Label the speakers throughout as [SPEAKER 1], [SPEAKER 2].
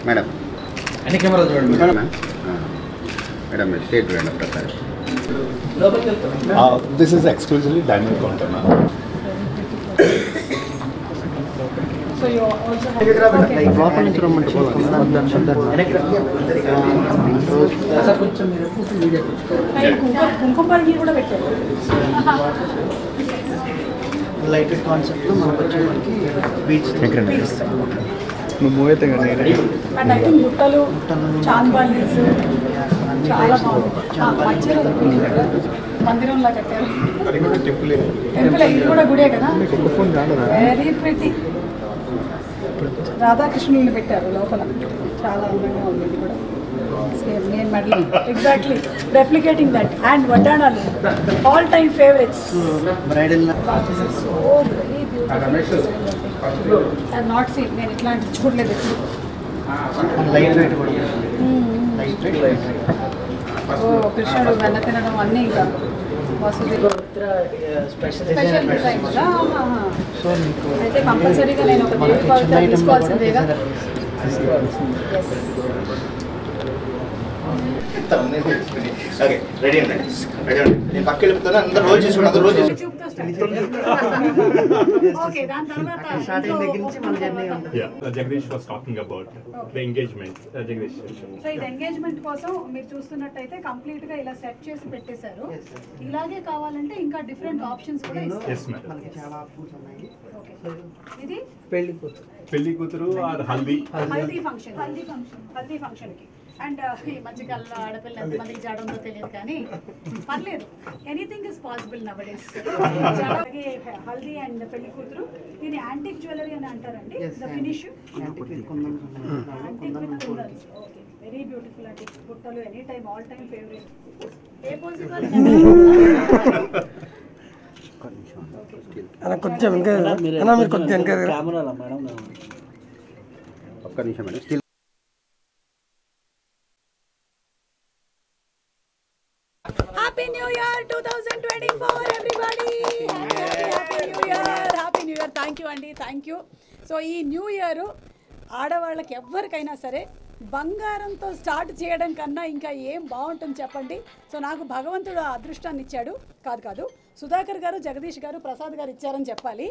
[SPEAKER 1] Madam
[SPEAKER 2] అన్ని camera చూడండి
[SPEAKER 1] madam state madam ప్రకారం
[SPEAKER 3] This is exclusively diamond content.
[SPEAKER 4] So you also have కుంకుమపల్లి కూడా పెట్టారు
[SPEAKER 5] లైట్ కాన్సెప్ట్ మనకు వచ్చేటికి బీచ్
[SPEAKER 3] మూవీ అయితే కానీ
[SPEAKER 4] అండ్ ఐ థింక్ గుట్టలు చాంద్బాలీస్ చాలా బాగుంది మందిరంలా కట్టారు టెంపుల్ ఇది కూడా గుడే కదా వెరీ ప్రిటీ రాధాకృష్ణుల్ని పెట్టారు లోపల చాలా అందంగా ఉంది ఇది కూడా సేమ్ నేను medal exactly replicating that and వడ్డాణాలు all time favourites
[SPEAKER 5] bridal
[SPEAKER 4] so very beautiful I not seen నేను ఇట్లాంటి చూడలేదు
[SPEAKER 5] లైట్ వెయిట్ కూడా లైట్ వెయిట్
[SPEAKER 4] ఓ కృష్ణుడు వెన్న తినడం అన్నీ ఇంకా వసతి స్పెషల్ డిజైన్ కదా
[SPEAKER 5] సో మీకు
[SPEAKER 4] అయితే కంపల్సరీగా నేను ఒక దేవి పవిత్ర తీసుకోవాల్సిందేగా
[SPEAKER 1] రెడీ అండి నేను పక్క వెళ్ళిపోతాను అందరూ రోజు చూసుకుని అందరూ రోజు
[SPEAKER 4] ఓకే దాని తర్వాత
[SPEAKER 5] స్టార్టింగ్ దగ్గర నుంచి మన జర్నీ ఉంటుంది.
[SPEAKER 3] Jagdish was talking about the engagement. Jagdish.
[SPEAKER 4] So ఇది ఎంగేజ్మెంట్ కోసం మీరు చూస్తున్నట్టయితే కంప్లీట్ గా ఇలా సెట్ చేసి పెట్టేశారు ఇలాగే కావాలంటే ఇంకా డిఫరెంట్ ఆప్షన్స్ కూడా ఇస్తారు
[SPEAKER 3] Yes, madam.
[SPEAKER 5] మనకి చాలా ఆప్షన్స్ ఉన్నాయి.
[SPEAKER 4] ఓకే ఇది
[SPEAKER 5] పెళ్లి కూతురు
[SPEAKER 3] Pelli kuturu or haldi.
[SPEAKER 4] Haldi function కి అండ్ ఈ మధ్యకాలంలో ఆడపిల్ల ఎంతమందికి జాడ ఉందో తెలియదు కానీ పర్లేదు anything is possible now days అలాగే హల్దీ అండ్ పెళ్లి కూతురు దీని యాంటిక్ జ్యువెలరీ అని అంటారండి the finish antique with kundans okay very beautiful అండి బుట్టలు any time all time favourite a possible
[SPEAKER 5] కొంచెం ఇంకా మీరు కొంచెం కెమెరాలో మేడం
[SPEAKER 1] ఒక్క నిమిషం madam still
[SPEAKER 4] Happy New Year 2024 everybody Happy New Year thank you అండి థ్యాంక్ యూ సో ఈ న్యూ ఇయర్ ఆడవాళ్ళకి ఎవరికైనా సరే బంగారంతో స్టార్ట్ చేయడం కన్నా ఇంకా ఏం బాగుంటుంది చెప్పండి సో నాకు భగవంతుడు అదృష్టాన్ని ఇచ్చాడు కాదు సుధాకర్ గారు జగదీష్ గారు ప్రసాద్ గారు ఇచ్చారని చెప్పాలి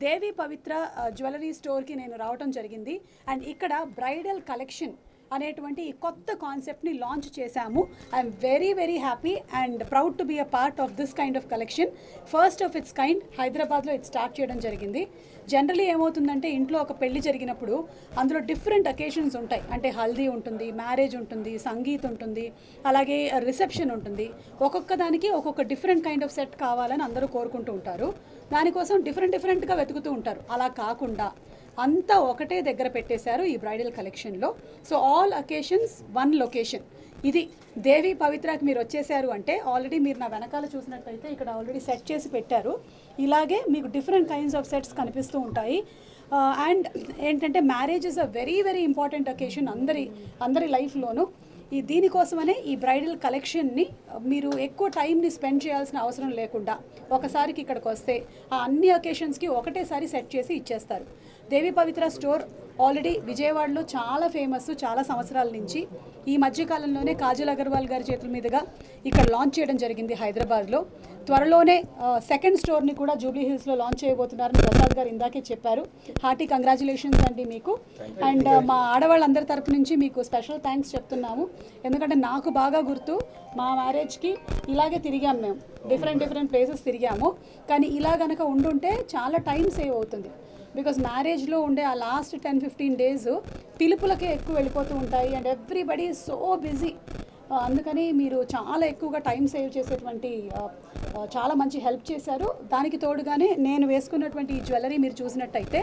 [SPEAKER 4] దేవి పవిత్ర జ్యువెలరీ స్టోర్కి నేను రావటం జరిగింది అండ్ ఇక్కడ బ్రైడల్ కలెక్షన్ అనేటువంటి ఈ కొత్త కాన్సెప్ట్ని లాంచ్ చేశాము I'm very happy and proud to be a part of this kind of collection first of its kind హైదరాబాద్లో ఇది స్టార్ట్ చేయడం జరిగింది జనరలీ ఏమవుతుందంటే ఇంట్లో ఒక పెళ్లి జరిగినప్పుడు అందులో డిఫరెంట్ అకేషన్స్ ఉంటాయి అంటే హల్దీ ఉంటుంది మ్యారేజ్ ఉంటుంది సంగీత్ ఉంటుంది అలాగే రిసెప్షన్ ఉంటుంది ఒక్కొక్క దానికి ఒక్కొక్క డిఫరెంట్ కైండ్ ఆఫ్ సెట్ కావాలని అందరూ కోరుకుంటూ ఉంటారు దానికోసం డిఫరెంట్గా వెతుకుతూ ఉంటారు అలా కాకుండా అంతా ఒకటే దగ్గర పెట్టేశారు ఈ బ్రైడల్ కలెక్షన్లో so all occasions one location ఇది దేవి పవిత్రకి మీరు వచ్చేసారు అంటే ఆల్రెడీ మీరు నా వెనకాల చూసినట్టయితే ఇక్కడ ఆల్రెడీ సెట్ చేసి పెట్టారు ఇలాగే మీకు డిఫరెంట్ కైండ్స్ ఆఫ్ సెట్స్ కనిపిస్తూ ఉంటాయి అండ్ ఏంటంటే marriage is a very important occasion అందరి లైఫ్లోనూ దీనికోసమనే ఈ బ్రైడల్ కలెక్షన్ని మీరు ఎక్కువ టైంని స్పెండ్ చేయాల్సిన అవసరం లేకుండా ఒకసారికి ఇక్కడికి వస్తే ఆ అన్ని అకేషన్స్కి ఒకటేసారి సెట్ చేసి ఇచ్చేస్తారు దేవి పవిత్ర స్టోర్ ఆల్రెడీ విజయవాడలో చాలా ఫేమస్ చాలా సంవత్సరాల నుంచి ఈ మధ్యకాలంలోనే కాజల్ అగర్వాల్ గారి చేతుల మీదుగా ఇక్కడ లాంచ్ చేయడం జరిగింది హైదరాబాద్లో త్వరలోనే సెకండ్ స్టోర్ని కూడా జూబ్లీ హిల్స్లో లాంచ్ చేయబోతున్నారని ప్రసాద్ గారు ఇందాకే చెప్పారు హార్టీ కంగ్రాచులేషన్స్ అండి మీకు అండ్ మా ఆడవాళ్ళందరి తరపు నుంచి మీకు స్పెషల్ థ్యాంక్స్ చెప్తున్నాము ఎందుకంటే నాకు బాగా గుర్తు మా మ్యారేజ్కి ఇలాగే తిరిగాము మేము డిఫరెంట్ ప్లేసెస్ తిరిగాము కానీ ఇలా కనుక ఉండుంటే చాలా టైం సేవ్ అవుతుంది బికాజ్ మ్యారేజ్లో ఉండే ఆ లాస్ట్ 10-15 డేస్ పిలుపులకే ఎక్కువ వెళ్ళిపోతూ ఉంటాయి అండ్ ఎవ్రీబడి సో బిజీ అందుకని మీరు చాలా ఎక్కువగా టైం సేవ్ చేసేటువంటి చాలా మంచి హెల్ప్ చేశారు దానికి తోడుగానే నేను వేసుకున్నటువంటి ఈ జ్యువెలరీ మీరు చూసినట్టయితే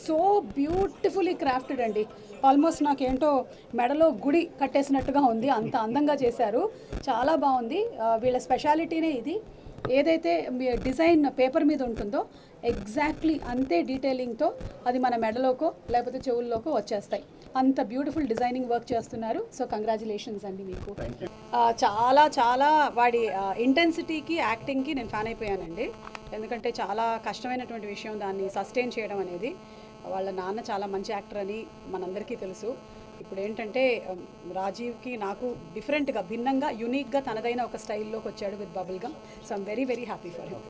[SPEAKER 4] సో బ్యూటిఫుల్లీ క్రాఫ్టెడ్ అండి ఆల్మోస్ట్ నాకేంటో మెడలో గుడి కట్టేసినట్టుగా ఉంది అంత అందంగా చేశారు చాలా బాగుంది వీళ్ళ స్పెషాలిటీనే ఇది ఏదైతే మీ డిజైన్ పేపర్ మీద ఉంటుందో ఎగ్జాక్ట్లీ అంతే డీటెయిలింగ్తో అది మన మెడలోకో లేకపోతే చెవుల్లోకో వచ్చేస్తాయి అంత బ్యూటిఫుల్ డిజైనింగ్ వర్క్ చేస్తున్నారు సో కంగ్రాచులేషన్స్ అండి మీకు చాలా వాడి ఇంటెన్సిటీకి యాక్టింగ్కి నేను ఫ్యాన్ అయిపోయానండి ఎందుకంటే చాలా కష్టమైనటువంటి విషయం దాన్ని సస్టైన్ చేయడం అనేది వాళ్ళ నాన్న చాలా మంచి యాక్టర్ అని మనందరికీ తెలుసు ఇప్పుడు ఏంటంటే రాజీవ్కి నాకు డిఫరెంట్గా భిన్నంగా యూనిక్గా తనదైన ఒక స్టైల్లోకి వచ్చాడు with bubble gum. So I'm very very happy for him.